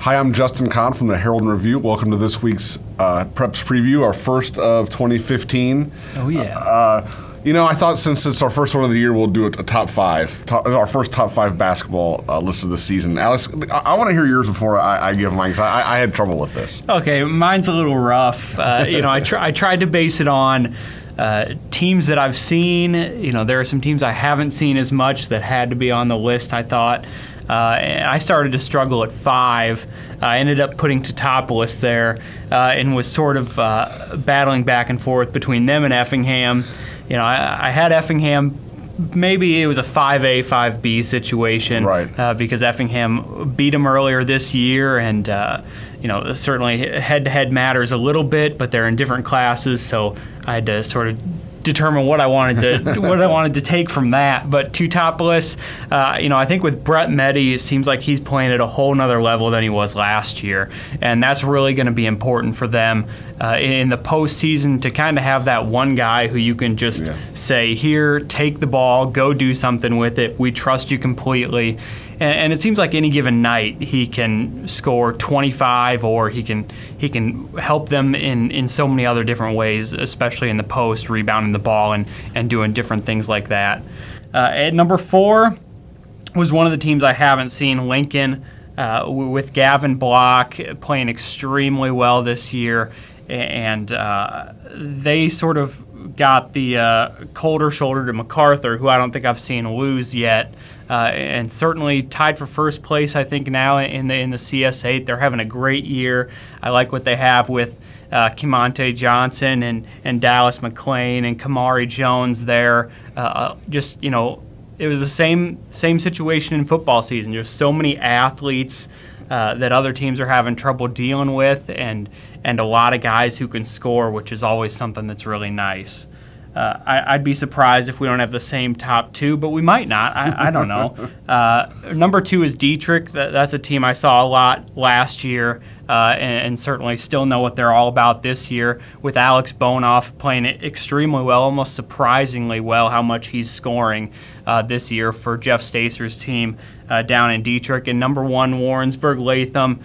Hi, I'm Justin Conn from the Herald and Review. Welcome to this week's Preps Preview, our first of 2015. Oh, yeah. I thought since it's our first one of the year, we'll do a top five, our first top five basketball list of the season. Alex, I want to hear yours before I give mine, because I had trouble with this. Okay, mine's a little rough. I tried to base it on teams that I've seen. There are some teams I haven't seen as much that had to be on the list, I thought. And I started to struggle at 5. I ended up putting TEUTOPOLIS there and was sort of battling back and forth between them and Effingham. I had Effingham. Maybe it was a 5A, 5B situation, right? Because Effingham beat them earlier this year, and certainly head-to-head matters a little bit, but they're in different classes, so I had to sort of determine what I wanted to take from that. But TEUTOPOLIS, I think with Brett Meddy, it seems like he's playing at a whole nother level than he was last year, and that's really going to be important for them in the postseason, to kind of have that one guy who you can just say, here, take the ball, go do something with it. We trust you completely. And it seems like any given night he can score 25, or he can help them in so many other different ways, especially in the post, rebounding the ball and doing different things like that. At number 4 was one of the teams I haven't seen, Lincoln, with Gavin Block playing extremely well this year, and they sort of got the colder shoulder to MacArthur, who I don't think I've seen lose yet. And certainly tied for first place, I think, now in the CS8. They're having a great year. I like what they have with Kemontae Johnson and Dallas McLean and Kamari Jones there. It was the same situation in football season. There's so many athletes that other teams are having trouble dealing with, and a lot of guys who can score, which is always something that's really nice. I'd be surprised if we don't have the same top 2, but we might not. I don't know. Number 2 is Dieterich. That's a team I saw a lot last year, and certainly still know what they're all about this year, with Alex Bonoff playing extremely well, almost surprisingly well, how much he's scoring this year for Jeff Stacer's team down in Dieterich. And number 1, Warrensburg-LATHAM.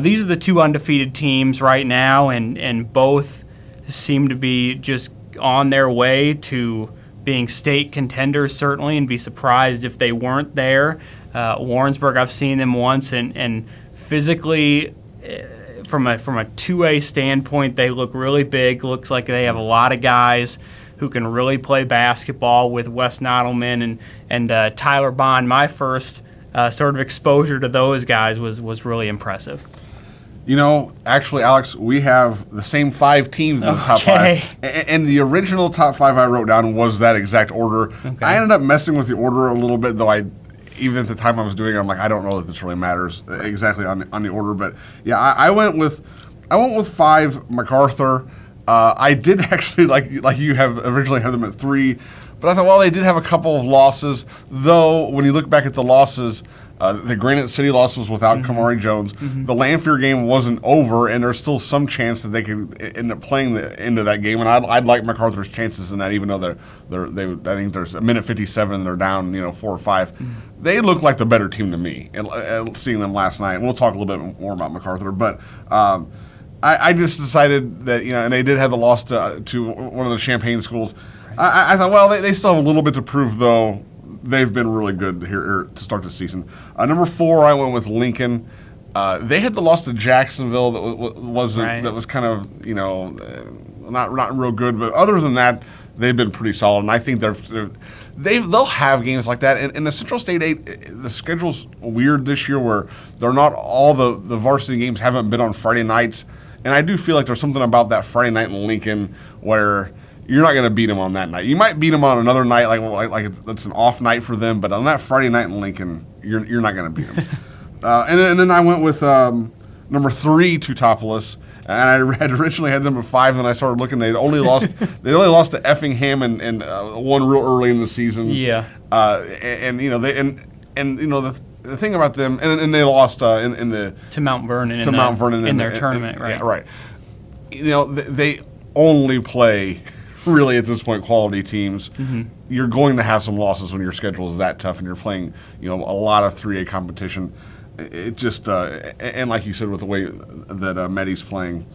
These are the 2 undefeated teams right now, and both seem to be just on their way to being state contenders, certainly, and be surprised if they weren't there. Warrensburg, I've seen them once, and physically, from a 2A standpoint, they look really big. Looks like they have a lot of guys who can really play basketball, with Wes Nodelman and Tyler Bond. My first sort of exposure to those guys was really impressive. Actually, Alex, we have the same 5 teams in the top 5. And the original top 5 I wrote down was that exact order. Okay. I ended up messing with the order a little bit, though even at the time I was doing it, I'm like, I don't know that this really matters exactly on the order. But yeah, I went with 5 MacArthur. I did actually, like you have originally had them at 3, but I thought, well, they did have a couple of losses, though when you look back at the losses, the Granite City loss was without Kamari Jones. The Lanphier game wasn't over, and there's still some chance that they could end up playing the end of that game. And I'd like MacArthur's chances in that, even though I think there's a minute 57 and they're down 4 or 5. They look like the better team to me. And seeing them last night, and we'll talk a little bit more about MacArthur, but I just decided that and they did have the loss to one of the Champaign schools. I thought, well, they still have a little bit to prove, though. They've been really good here to start the season. Number 4, I went with Lincoln. They had the loss to Jacksonville that was kind of not real good, but other than that, they've been pretty solid. And I think they'll have games like that. And in the Central State 8, the schedule's weird this year, where they're not all the varsity games haven't been on Friday nights. And I do feel like there's something about that Friday night in Lincoln where you're not going to beat them on that night. You might beat them on another night, like it's an off night for them, but on that Friday night in Lincoln, you're not going to beat them. And then I went with number 3, TEUTOPOLIS, and I had originally had them at 5, and then I started looking. They'd only lost to Effingham and one real early in the season. Yeah. The thing about them, and they lost to Mount Vernon in their tournament, right? Yeah, right. They only play really at this point quality teams. You're going to have some losses when your schedule is that tough and you're playing a lot of 3A competition. it just and like you said, with the way that Medi's playing,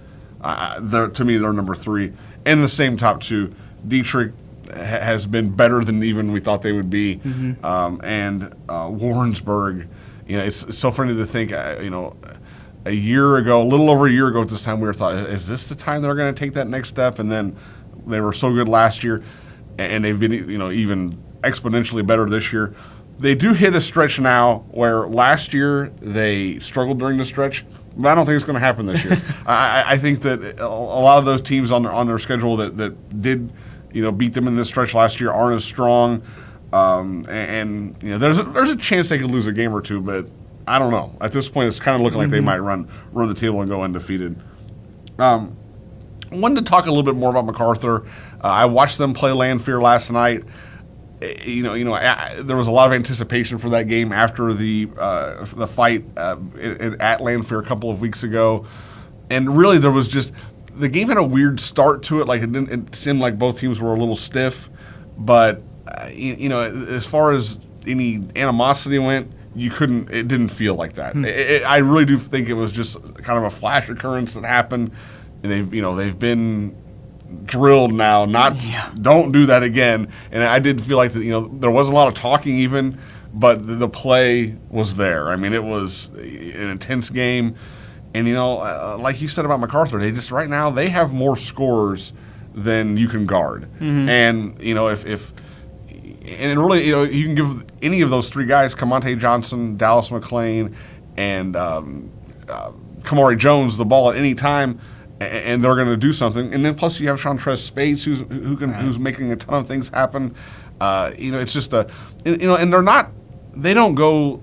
to me they're number 3 in the same top 2. Dieterich has been better than even we thought they would be, and Warrensburg. It's so funny to think. A year ago, a little over a year ago at this time, we were thought, is this the time they're going to take that next step? And then they were so good last year, and they've been even exponentially better this year. They do hit a stretch now where last year they struggled during the stretch, but I don't think it's going to happen this year. I think that a lot of those teams on their schedule that did beat them in this stretch last year aren't as strong, and there's a chance they could lose a game or two, but I don't know. At this point, it's kind of looking like they might run the table and go undefeated. I wanted to talk a little bit more about MacArthur. I watched them play Lanphier last night. There was a lot of anticipation for that game after the fight at Lanphier a couple of weeks ago, and really there was just the game had a weird start to it. Like it seemed like both teams were a little stiff, but as far as any animosity went, it didn't feel like that. I really do think it was just kind of a flash occurrence that happened, and they've been drilled now. Don't do that again. And I did feel like that. There wasn't a lot of talking even, but the play was there. I mean, it was an intense game, and like you said about MacArthur, they just right now they have more scorers than you can guard, and if and really, you can give any of those 3 guys, Camonte Johnson, Dallas McLean, and Kamari Jones, the ball at any time, and they're going to do something. And then plus you have Chantrez Spades, who's making a ton of things happen. It's just and they don't go.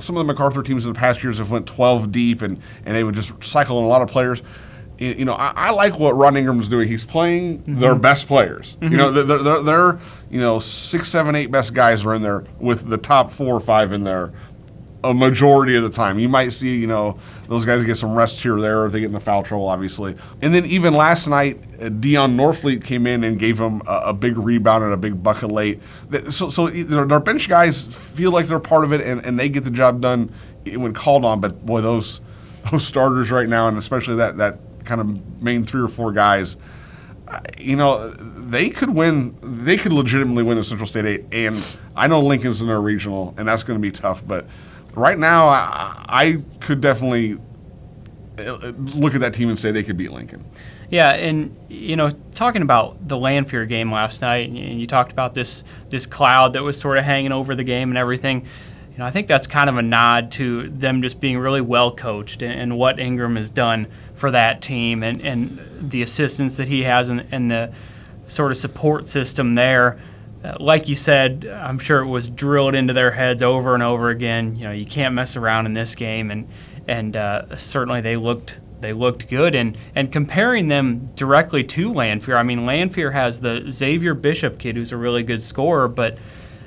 Some of the MacArthur teams in the past years have went 12 deep, and they would just cycle in a lot of players. I like what Ron Ingram's doing. He's playing their best players. They're 6, 7, 8 best guys are in there with the top 4 or 5 in there a majority of the time. You might see, those guys get some rest here or there if they get into foul trouble, obviously. And then even last night, Dion Norfleet came in and gave them a big rebound and a big bucket late. So their bench guys feel like they're part of it, and they get the job done when called on. But boy, those starters right now, and especially that kind of main 3 or 4 guys, they could win. They could legitimately win the Central State 8, and I know Lincoln's in their regional, and that's going to be tough. But right now, I could definitely look at that team and say they could beat Lincoln. Yeah, and talking about the Lanphier game last night, and you talked about this cloud that was sort of hanging over the game and everything. I think that's kind of a nod to them just being really well coached and what Ingram has done for that team and the assistance that he has and the sort of support system there. Like you said, I'm sure it was drilled into their heads over and over again. You can't mess around in this game, and certainly they looked good. And comparing them directly to Lanphier, I mean, Lanphier has the Xavier Bishop kid who's a really good scorer, but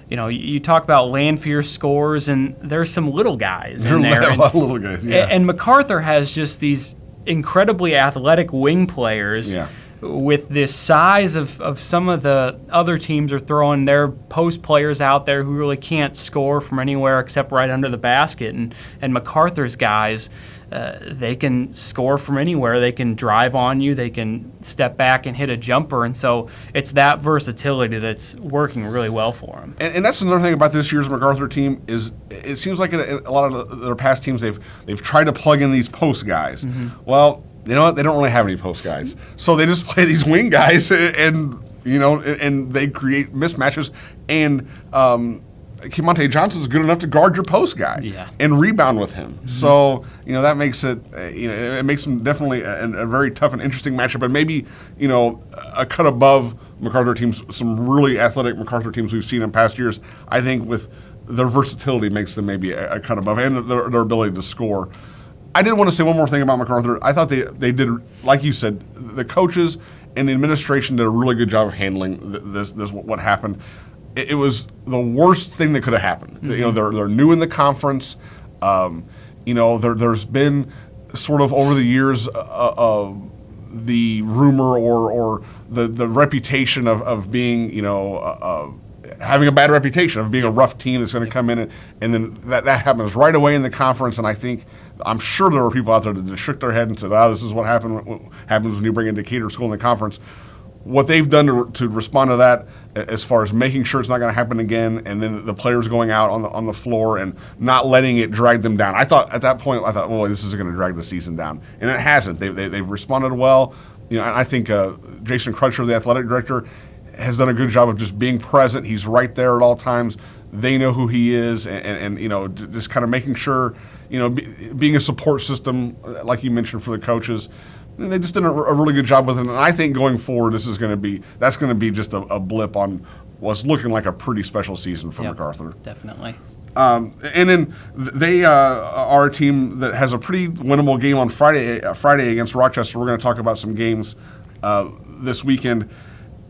you talk about Lanphier scores, and there's some little guys in there. A lot of little guys, yeah. And MacArthur has just these incredibly athletic wing players with this size of some of the other teams are throwing their post players out there who really can't score from anywhere except right under the basket. And MacArthur's guys, they can score from anywhere. They can drive on you. They can step back and hit a jumper. And so it's that versatility that's working really well for them. And that's another thing about this year's MacArthur team is it seems like in a lot of their past teams they've tried to plug in these post guys. Well, you know what? They don't really have any post guys. So they just play these wing guys and they create mismatches. And Camonte Johnson's good enough to guard your post guy and rebound with him. So, that makes it, it makes him definitely a very tough and interesting matchup. And maybe, a cut above MacArthur teams, some really athletic MacArthur teams we've seen in past years. I think with their versatility makes them maybe a cut above, and their ability to score. I did want to say one more thing about MacArthur. I thought they did, like you said, the coaches and the administration did a really good job of handling this what happened. It was the worst thing that could have happened. They're new in the conference. There's been sort of over the years the rumor or the reputation of being having a bad reputation of being a rough team that's going to come in and then that happens right away in the conference. And I'm sure there were people out there that just shook their head and said, this is what happens when you bring in Decatur School in the conference. What they've done to respond to that, as far as making sure it's not going to happen again, and then the players going out on the floor and not letting it drag them down. I thought at that point, well, this is going to drag the season down, and it hasn't. They've responded well. And I think Jason Crutcher, the athletic director, has done a good job of just being present. He's right there at all times. They know who he is, and just kind of making sure, being a support system, like you mentioned, for the coaches. And they just did a really good job with it. And I think going forward, that's going to be just a blip on what's looking like a pretty special season for MacArthur. Definitely. And then they are a team that has a pretty winnable game on Friday against Rochester. We're going to talk about some games this weekend.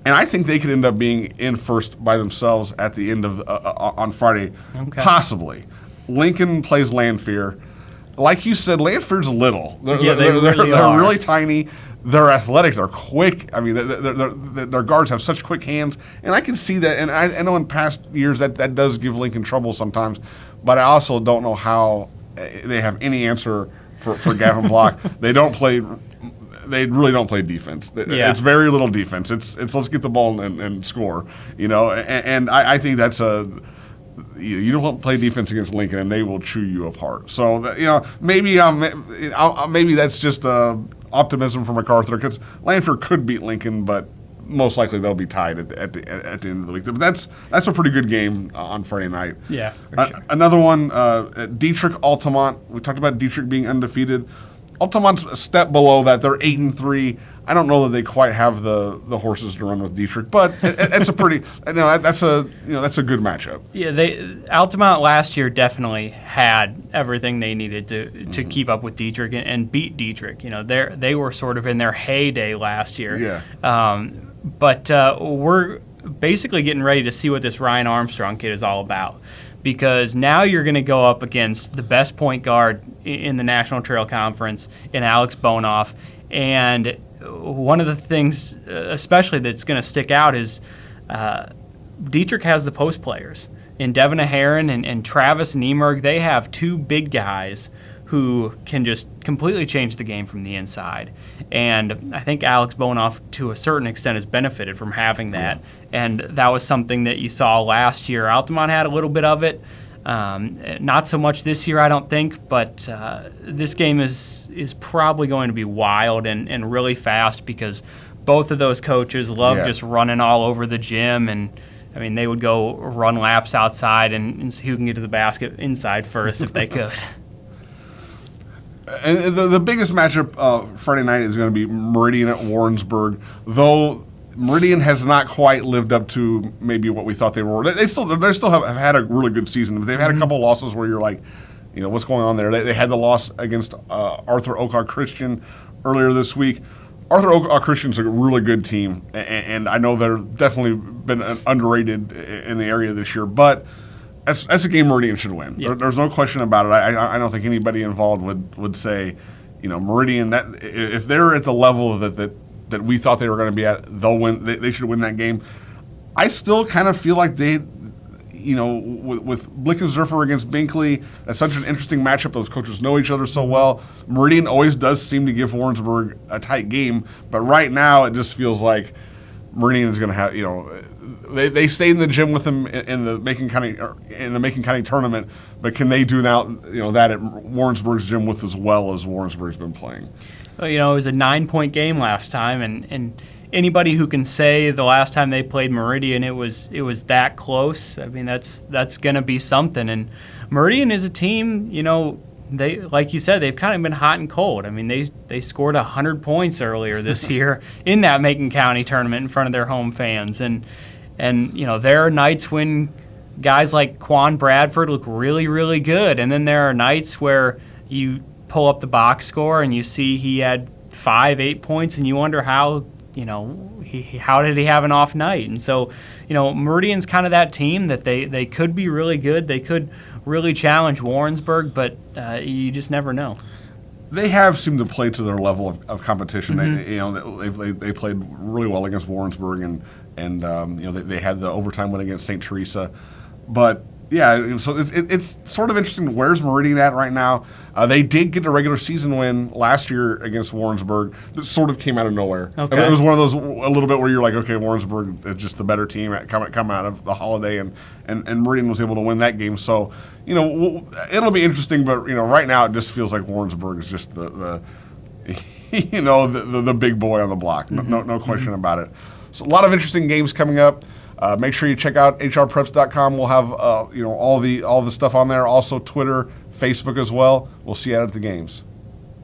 And I think they could end up being in first by themselves at the end of on Friday, possibly. Lincoln plays Lanphier. Like you said, Lanphier's little. They're really tiny. They're athletic. They're quick. I mean, their guards have such quick hands, and I can see that. And I know in past years that does give Lincoln trouble sometimes, but I also don't know how they have any answer for Gavin Block. They really don't play defense. It's very little defense. It's let's get the ball and score. And I think that's you don't play defense against Lincoln, and they will chew you apart. So maybe that's just optimism for MacArthur, because Lanphier could beat Lincoln, but most likely they'll be tied at the end of the week. But that's a pretty good game on Friday night. Yeah, for sure. Another one, Dieterich Altamont. We talked about Dieterich being undefeated. Altamont's a step below that. They're 8-3. I don't know that they quite have the horses to run with Dieterich, but it's a pretty that's a good matchup. Yeah, Altamont last year definitely had everything they needed to keep up with Dieterich and beat Dieterich. They were sort of in their heyday last year. Yeah. But we're basically getting ready to see what this Ryan Armstrong kid is all about, because now you're going to go up against the best point guard in the National Trail Conference in Alex Bonoff. And one of the things especially that's going to stick out is Dieterich has the post players. In Devin Aharon and Travis Niemerg, they have two big guys who can just completely change the game from the inside. And I think Alex Bonoff, to a certain extent, has benefited from having that. And that was something that you saw last year. Altamont had a little bit of it. Not so much this year, I don't think, but this game is probably going to be wild and really fast, because both of those coaches love just running all over the gym. And, I mean, they would go run laps outside and see who can get to the basket inside first if they could. And the biggest matchup Friday night is going to be Meridian at Warrensburg, though Meridian has not quite lived up to maybe what we thought they were. They still have had a really good season, but they've had a couple losses where you're like, what's going on there? They had the loss against Arthur Oak Christian earlier this week. Arthur Oak Christian's a really good team, and I know they're definitely been underrated in the area this year, but that's a game Meridian should win. Yep. There's no question about it. I don't think anybody involved would say, Meridian, that if they're at the level that we thought they were going to be at, they'll win. They should win that game. I still kind of feel like they, with Blickensdorfer against Binkley, that's such an interesting matchup. Those coaches know each other so well. Meridian always does seem to give Warrensburg a tight game, but right now it just feels like Meridian is going to have, they stayed in the gym with them in the Macon County tournament, but can they do now, that at Warrensburg's gym with as well as Warrensburg's been playing? Well, it was a 9-point game last time, and anybody who can say the last time they played Meridian it was that close, I mean, that's going to be something. And Meridian is a team, they, like you said, they've kind of been hot and cold. I mean, they scored 100 points earlier this year in that Macon County tournament in front of their home fans, and there are nights when guys like Quan Bradford look really, really good, and then there are nights where you pull up the box score and you see he had 8 points, and you wonder how did he have an off night? And so, Meridian's kind of that team that they could be really good. They could really challenge Warrensburg, but you just never know. They have seemed to play to their level of competition. Mm-hmm. They played really well against Warrensburg, and and they had the overtime win against St. Teresa, but. Yeah, so it's sort of interesting. Where's Meridian at right now? They did get a regular season win last year against Warrensburg that sort of came out of nowhere. Okay. I mean, it was one of those a little bit where you're like, okay, Warrensburg is just the better team come out of the holiday, and Meridian was able to win that game. So, it'll be interesting, but, right now it just feels like Warrensburg is just the big boy on the block. No question about it. So a lot of interesting games coming up. Make sure you check out hrpreps.com. We'll have all the stuff on there. Also Twitter, Facebook as well. We'll see you out at the games.